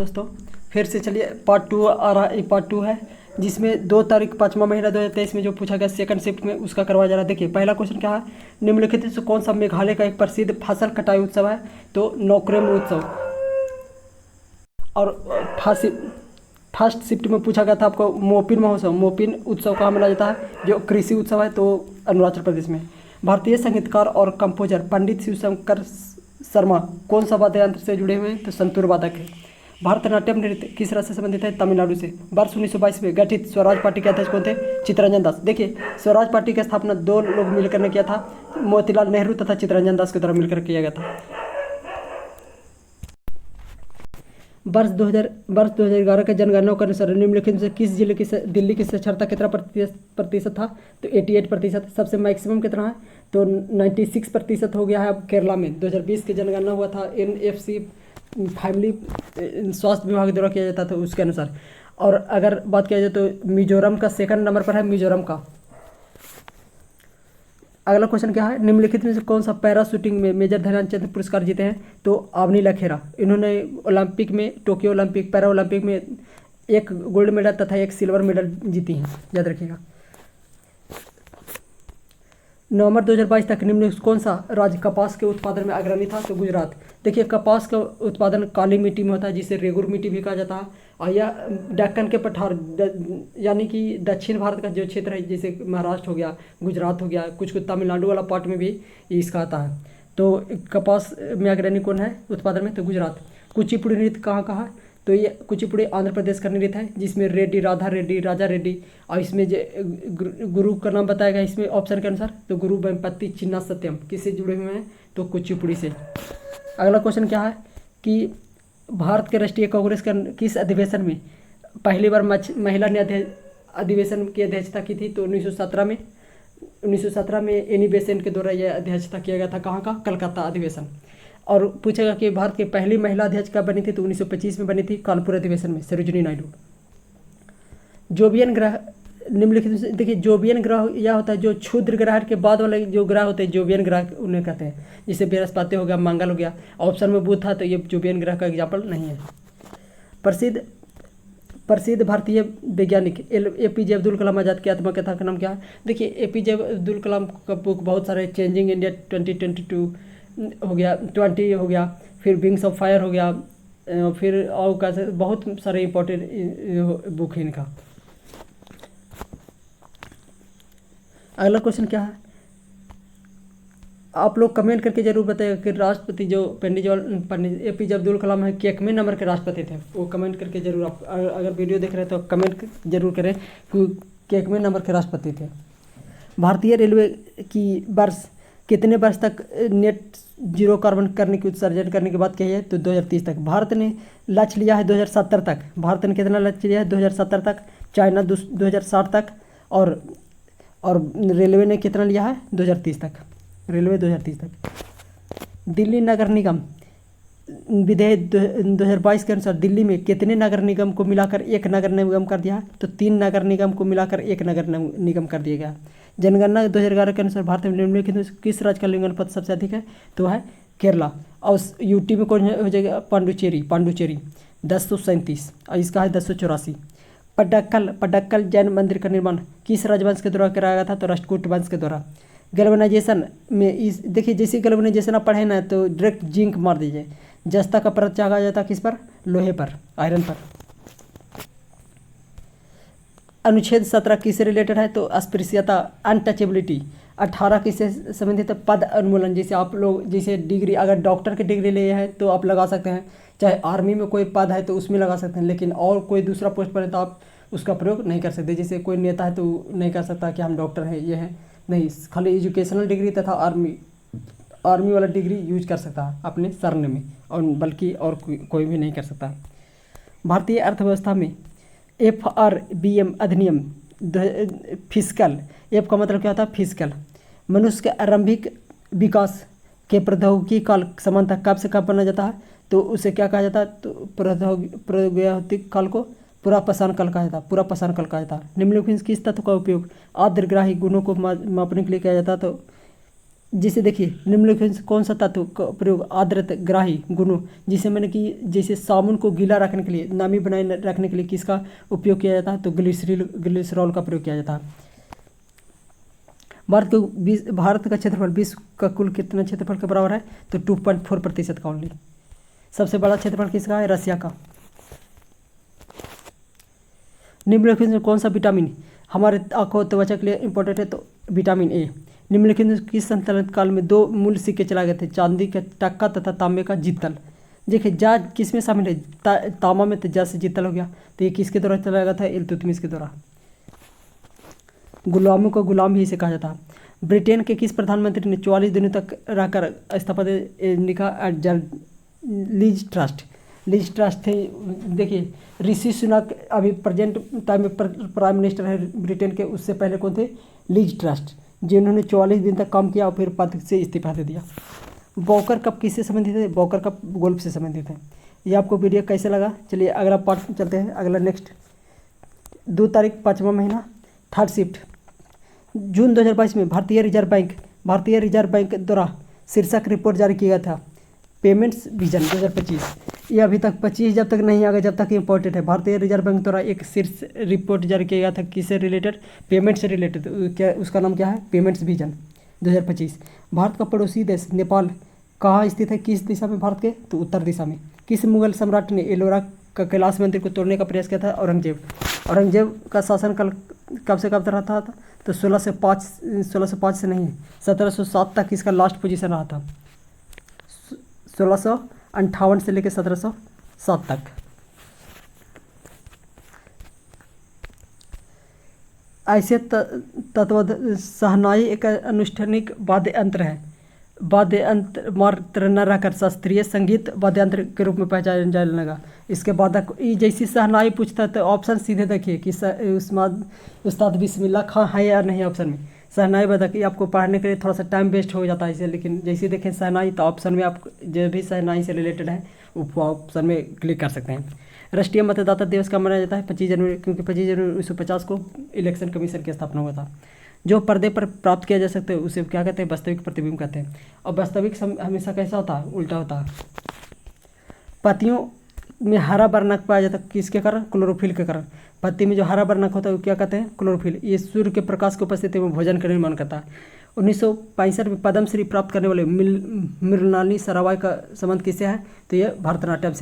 दोस्तों फिर से चलिए पार्ट 2 आ रहा है। पार्ट 2 है जिसमें 2 तारीख 5वां महीना 2023 में जो पूछा गया सेकंड शिफ्ट में उसका करवाया जा रहा है। देखिए पहला क्वेश्चन क्या है, निम्नलिखित में से कौन सा मेघालय का एक प्रसिद्ध फसल कटाई उत्सव है? तो नौक्रेम उत्सव। और फर्स्ट शिफ्ट में पूछा गया था आपको मोपिन महोत्सव, मोपिन उत्सव कहाँ मनाया जाता है? जो कृषि उत्सव है तो अरुणाचल प्रदेश में। भारतीय संगीतकार और कंपोजर पंडित शिवशंकर शर्मा कौन सा वाद्य यंत्र से जुड़े हुए हैं? तो संतूर वादक है। भारतनाट्यम नृत्य किस राज्य से संबंधित है? तमिलनाडु से। वर्ष 1922 में गठित स्वराज पार्टी के अध्यक्ष कौन थे? चित्तरंजन दास। देखिए स्वराज पार्टी की स्थापना 2 लोग मिलकर ने किया था, मोतीलाल नेहरू तथा चित्तरंजन दास के द्वारा मिलकर किया गया था। वर्ष 2011 के जनगणना के अनुसार निम्नलिखित में से किस जिले की दिल्ली की साक्षरता कितना प्रतिशत था? तो 88%। सबसे मैक्सिमम कितना है? तो 96% हो गया है अब केरला में। 2020 की जनगणना हुआ था NFC फैमिली स्वास्थ्य विभाग द्वारा किया जाता था उसके अनुसार। और अगर बात किया जाए तो मिजोरम का सेकंड नंबर पर है, मिजोरम का। अगला क्वेश्चन क्या है, निम्नलिखित में से कौन सा पैरा शूटिंग में मेजर ध्यानचंद पुरस्कार जीते हैं? तो अवनी लखेरा। इन्होंने ओलंपिक में, टोक्यो ओलंपिक, पैरा ओलंपिक में 1 गोल्ड मेडल तथा 1 सिल्वर मेडल जीती हैं, याद रखिएगा। नवंबर 2022 तक निम्न कौन सा राज्य कपास के उत्पादन में अग्रणी था? तो गुजरात। देखिए कपास का उत्पादन काली मिट्टी में होता है जिसे रेगुर मिट्टी भी कहा जाता है, और यह डेक्कन के पठार यानी कि दक्षिण भारत का जो क्षेत्र है जैसे महाराष्ट्र हो गया, गुजरात हो गया, कुछ तमिलनाडु वाला पार्ट में भी इसका आता है। तो कपास में अग्रणी कौन है उत्पादन में? तो गुजरात। कुचिपुड़ी नृत्य कहाँ कहाँ? तो ये कुचिपुड़ी आंध्र प्रदेश का नृत्य है जिसमें रेड्डी, राधा रेड्डी, राजा रेड्डी, और इसमें जो गुरु का नाम बताया गया इसमें ऑप्शन के अनुसार, तो गुरु वेम्पति चिन्ना सत्यम किससे जुड़े हुए हैं? तो कुचिपुड़ी से। अगला क्वेश्चन क्या है कि भारत के राष्ट्रीय कांग्रेस का किस अधिवेशन में पहली बार महिला ने अधिवेशन की अध्यक्षता की थी? तो 1917 में एनी बेसेंट के द्वारा यह अध्यक्षता किया गया था। कहाँ का? कलकत्ता अधिवेशन। और पूछेगा कि भारत की पहली महिला अध्यक्ष कब बनी थी? तो 1925 में बनी थी, कानपुर अधिवेशन में, सरोजिनी नायडू। जोबियन ग्रह निम्नलिखित में, देखिए जोबियन ग्रह यह होता है जो क्षुद्र ग्रह के बाद वाले जो ग्रह होते हैं जोबियन ग्रह उन्हें कहते हैं, जैसे बृहस्पति हो गया, मंगल हो गया। ऑप्शन में बुध था तो ये जोबियन ग्रह का एग्जाम्पल नहीं है। प्रसिद्ध भारतीय वैज्ञानिक APJ अब्दुल कलाम आज़ाद की आत्मकथा का नाम क्या है? देखिए APJ अब्दुल कलाम का बुक बहुत सारे, चेंजिंग इंडिया 2022 हो गया, 20 हो गया, फिर विंग्स ऑफ फायर हो गया, फिर और कैसे बहुत सारे इंपॉर्टेंट बुक है इनका। अगला क्वेश्चन क्या है, आप लोग कमेंट करके जरूर बताइएगा कि राष्ट्रपति जो पंडित APJ अब्दुल कलाम है कितने नंबर के राष्ट्रपति थे? वो कमेंट करके जरूर, आप अगर वीडियो देख रहे हैं तो कमेंट जरूर करें कि कितने नंबर के राष्ट्रपति थे। भारतीय रेलवे की वर्ष कितने वर्ष तक नेट जीरो कार्बन करने की उत्सर्जन करने की बात कही है? तो 2030 तक। भारत ने लक्ष्य लिया है 2070 तक। भारत ने कितना लक्ष्य लिया है? 2070 तक। चाइना 2060 तक, और रेलवे ने कितना लिया है? 2030 तक। रेलवे 2030 तक। दिल्ली नगर निगम विधेयक 2022 के अनुसार दिल्ली में कितने नगर निगम को मिलाकर एक नगर निगम कर दिया है? तो 3 नगर निगम को मिलाकर एक नगर निगम कर दिया गया। जनगणना 2011 के अनुसार भारत में निम्नलिखित किस राज्य का लिंग अनुपात सबसे अधिक है? तो है केरला। और UT में कौन हो जाएगा? पांडुचेरी 1037, और इसका है 1084। पडक्कल जैन मंदिर का निर्माण किस राजवंश के द्वारा कराया गया था? तो राष्ट्रकूट वंश के द्वारा। गैल्वेनाइजेशन में इस देखिए जैसे गैल्वेनाइजेशन आप पढ़े ना तो डायरेक्ट जिंक मार दीजिए। जस्ता का परत चाहा जाता है किस पर? लोहे पर, आयरन पर। अनुच्छेद 17 किससे रिलेटेड है? तो अस्पृश्यता, अनटचेबिलिटी। 18 किससे संबंधित है? पद उन्मूलन। जैसे आप लोग जैसे डिग्री, अगर डॉक्टर की डिग्री ले है तो आप लगा सकते हैं, चाहे आर्मी में कोई पद है तो उसमें लगा सकते हैं, लेकिन और कोई दूसरा पोस्ट पर है तो आप उसका प्रयोग नहीं कर सकते। जैसे कोई नेता है तो नहीं कर सकता कि हम डॉक्टर हैं, ये है नहीं। खाली एजुकेशनल डिग्री तथा आर्मी वाला डिग्री यूज कर सकता है अपने सरने में, और बल्कि और कोई भी नहीं कर सकता। भारतीय अर्थव्यवस्था में FRBM अधिनियम फिस्कल, एफ का मतलब क्या होता है? फिस्कल। मनुष्य के आरंभिक विकास के प्रौद्योगिकी काल समानता कब से कब माना जाता है? तो उसे क्या कहा जाता है? तो प्रौद्योगिक काल को पूरा पाषाण काल कहा जाता है, पूरा पाषाण काल कहा जाता है। निम्नलिखित किस तत्व का उपयोग आर्द्रग्राही गुणों को मापने के लिए किया जाता है? तो जिसे देखिए निम्नलिखित से कौन सा तत्व का प्रयोग आर्द्रता ग्राही गुणों जिसे मैंने कि जैसे साबुन को गीला रखने के लिए नमी बनाए रखने के लिए किसका उपयोग किया जाता है, तो ग्लिसरॉल का प्रयोग किया जाता है। भारत का क्षेत्रफल विश्व का कुल कितना क्षेत्रफल के बराबर है, तो 2.4% का ओनली। सबसे बड़ा क्षेत्रफल किसका है, रसिया का। निम्नलिखित में कौन सा विटामिन हमारे आंखों त्वचा के लिए इंपॉर्टेंट है, तो विटामिन ए। निम्नलिखित में किस संतुलन काल में 2 मूल सिक्के चलाए गए थे, चांदी का टक्का तथा तांबे का जितल। देखिए जा किस में शामिल है, तांबा में, तो जा से जितल हो गया। तो ये किसके द्वारा चलाया गया था, इल्तुतमिश के द्वारा। गुलामों को गुलाम भी इसे कहा जाता है। ब्रिटेन के किस प्रधानमंत्री ने 44 दिनों तक रहकर इस्तीफा लिखा, लीज ट्रस्ट थे। देखिए ऋषि सुनक अभी प्रेजेंट टाइम में प्राइम मिनिस्टर है ब्रिटेन के, उससे पहले कौन थे, लीज ट्रस्ट, जिन्होंने 44 दिन तक काम किया और फिर पद से इस्तीफा दे दिया। वॉकर कप किससे संबंधित है, वॉकर कप गोल्फ से संबंधित है। ये आपको वीडियो कैसे लगा, चलिए अगला पार्ट चलते हैं। अगला नेक्स्ट 2 तारीख 5वां महीना 3rd शिफ्ट जून 2022 में भारतीय रिजर्व बैंक द्वारा शीर्षक रिपोर्ट जारी किया गया था, पेमेंट्स विजन 2025। ये अभी तक 25 जब तक नहीं आ गया, जब तक इम्पोर्टेंट है। भारतीय रिजर्व बैंक द्वारा एक शीर्ष रिपोर्ट जारी किया गया था, किससे रिलेटेड, पेमेंट से रिलेटेड। क्या उसका नाम क्या है, पेमेंट्स विजन 2025। भारत का पड़ोसी देश नेपाल कहाँ स्थित है, किस दिशा में भारत के, तो उत्तर दिशा में। किस मुगल सम्राट ने एलोरा का कैलाश मंदिर को तोड़ने का प्रयास किया था, औरंगजेब का शासनकाल कब से कब तक रहा था, तो 1605 से नहीं 1707 तक इसका लास्ट पोजीशन रहा था। 1658 से लेकर 1707 तक। ऐसे तत्व शहनाई एक अनुष्ठानिक वाद्य यंत्र है, वाद्य यंत्र मात्र न रहकर शास्त्रीय संगीत वाद्य यंत्र के रूप में पहचाना जाने लगा। इसके बाद जैसी शहनाई पूछता है तो ऑप्शन सीधे देखिए कि उस्ताद बिस्मिल्लाह खां है या नहीं ऑप्शन में। शहनाई बता कि आपको पढ़ने के लिए थोड़ा सा टाइम वेस्ट हो जाता है इसे, लेकिन जैसे देखें शहनाई तो ऑप्शन में आप जो भी शहनाई से रिलेटेड है वो ऑप्शन में क्लिक कर सकते हैं। राष्ट्रीय मतदाता दिवस का मनाया जाता है 25 जनवरी, क्योंकि 25 जनवरी 1950 को इलेक्शन कमीशन की स्थापना हुआ था। जो पर्दे पर प्राप्त किया जा सकता है उसे क्या कहते हैं, वास्तविक प्रतिबिंब कहते हैं। और वास्तविक हमेशा कैसा होता है, उल्टा होता है। पत्तियों में हरा वर्णक पाया जाता है किसके कारण, क्लोरोफिल के कारण। पत्ती में जो हरा वर्णक होता है वो क्या कहते हैं, क्लोरोफिल। ये सूर्य के प्रकाश की उपस्थिति में भोजन का निर्माण करता है। 1965 में पद्मश्री प्राप्त करने वाले मृणालिनी साराभाई का संबंध किससे है, तो ये भरतनाट्यम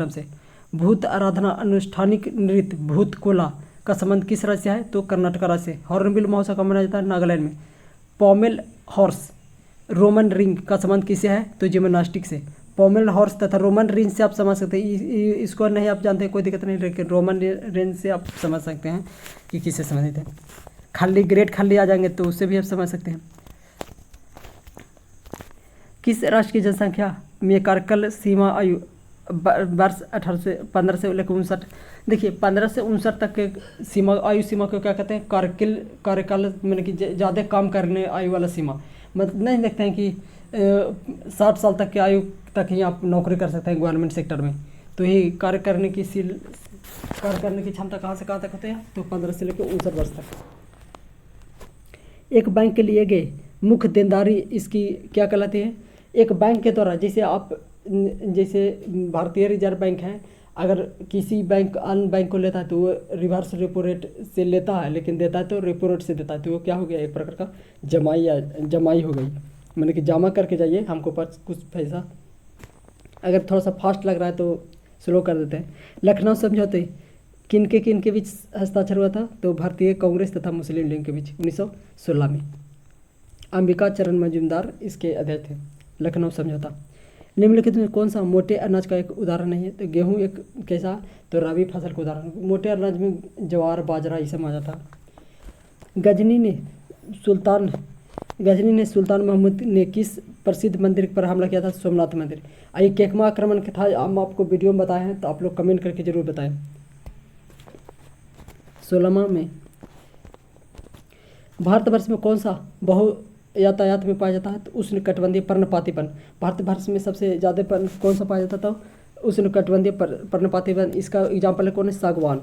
से। भूत आराधना अनुष्ठानिक नृत्य भूत कोला का संबंध किस राज्य से है, तो कर्नाटक राज्य से। हॉर्नबिल महोत्सव का मनाया जाता है नागालैंड में। पॉमेल हॉर्स रोमन रिंग का संबंध किससे है, तो जिम्नास्टिक से। पॉमेल हॉर्स तथा रोमन रेंज से आप समझ सकते हैं, इसको नहीं आप जानते हैं कोई दिक्कत नहीं, लेकिन रोमन रेंज से आप समझ सकते हैं कि किससे संबंधित है। खल्ली ग्रेट खल्ली आ जाएंगे तो उससे भी आप समझ सकते हैं। किस राष्ट्र की जनसंख्या में कार्यकाल सीमा आयु वर्ष 15 से लेकर 59, देखिए 15 से 59 तक के आयु सीमा को क्या कहते हैं, कार्यकाल मैंने कि ज़्यादा काम करने आयु वाला सीमा। मतलब नहीं देखते हैं कि 60 साल तक की आयु तक ही आप नौकरी कर सकते हैं गवर्नमेंट सेक्टर में। तो ये कार्य करने की क्षमता कहाँ से कहाँ तक होते हैं, तो 15 से लेकर 59 वर्ष तक। एक बैंक के लिए गए मुख्य देनदारी इसकी क्या कहलाती है, एक बैंक के द्वारा जैसे भारतीय रिजर्व बैंक है, अगर किसी बैंक अन्य बैंक को लेता है तो वो रिवर्स रेपो रेट से लेता है, लेकिन देता है तो रेपो रेट से देता है। तो वो क्या हो गया, एक प्रकार का जमाई हो गई, मैंने कि जमा करके जाइए हमको पास कुछ पैसा। अगर थोड़ा सा फास्ट लग रहा है तो स्लो कर देते हैं। लखनऊ समझौते किन के बीच हस्ताक्षर हुआ था, तो भारतीय कांग्रेस तथा मुस्लिम लीग के बीच 1916 में। अंबिका चरण मजूमदार इसके अध्यक्ष थे। लखनऊ समझौता। निम्नलिखित में कौन सा मोटे अनाज का एक उदाहरण नहीं है, तो गेहूं एक कैसा, तो रबी फसल का उदाहरण। मोटे अनाज में ज्वार बाजरा ये सब आ जाता। गजनी ने सुल्तान महमूद ने किस प्रसिद्ध मंदिर पर हमला किया था, सोमनाथ मंदिर। आइए केकमा आक्रमण के था, हम आपको वीडियो में बताए हैं, तो आप लोग कमेंट करके जरूर बताएं। 16वां में भारतवर्ष में कौन सा बहु यातायात में पाया जाता है, तो उष्णकटिबंधीय पर्णपाती वन। भारतवर्ष में सबसे ज़्यादा कौन सा पाया जाता था, उष्णकटिबंधीय पर्णपाती वन। इसका एग्जाम्पल है कौन है, सागवान।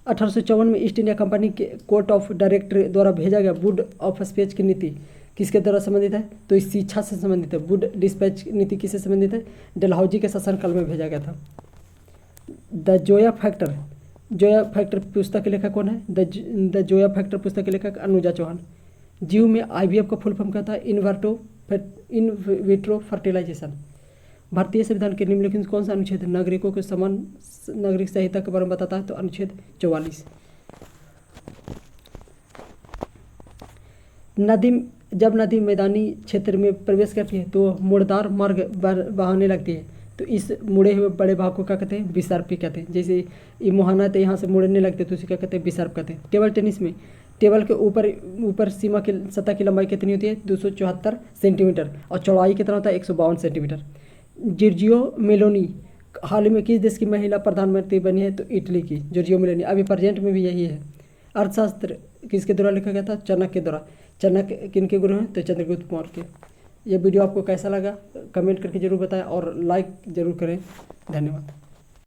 1854 में ईस्ट इंडिया कंपनी के कोर्ट ऑफ डायरेक्टर द्वारा भेजा गया वुड ऑफ स्पेच की नीति किसके द्वारा संबंधित है? तो इस शिक्षा से संबंधित है। वुड डिस्पैच नीति किससे संबंधित है? डलहौजी के शासनकाल में भेजा गया था। द जोया फैक्टर पुस्तक के लेखक कौन है? द जोया फैक्टर पुस्तक के लेखक अनुजा चौहान। जीव में IVF का फुल फॉर्म क्या था? In vitro fertilisation. भारतीय संविधान के निम्नलिखित कौन सा अनुच्छेद नागरिकों के समान नागरिक संहिता के बारे में बताता है? तो अनुच्छेद 44। जब नदी मैदानी क्षेत्र में प्रवेश करती है तो मुड़दार मार्ग बहाने लगती है, तो इस मुड़े हुए बड़े भाग को क्या कहते हैं? विसर्पी कहते हैं। जैसे ये मुहाना तो यहाँ से मुड़ने लगते तो उसे क्या कहते हैं? विसर्प कहते हैं। टेबल टेनिस में टेबल के ऊपर सीमा की सतह की लंबाई कितनी होती है? 274 सेंटीमीटर और चौड़ाई कितना होता है? 152 सेंटीमीटर। जॉर्जियो मेलोनी हाल ही में किस देश की महिला प्रधानमंत्री बनी है? तो इटली की जॉर्जियो मेलोनी। अभी प्रेजेंट में भी यही है। अर्थशास्त्र किसके द्वारा लिखा गया था? चाणक्य के द्वारा। चाणक्य किनके गुरु हैं? तो चंद्रगुप्त मौर्य के। यह वीडियो आपको कैसा लगा कमेंट करके जरूर बताएं और लाइक ज़रूर करें। धन्यवाद।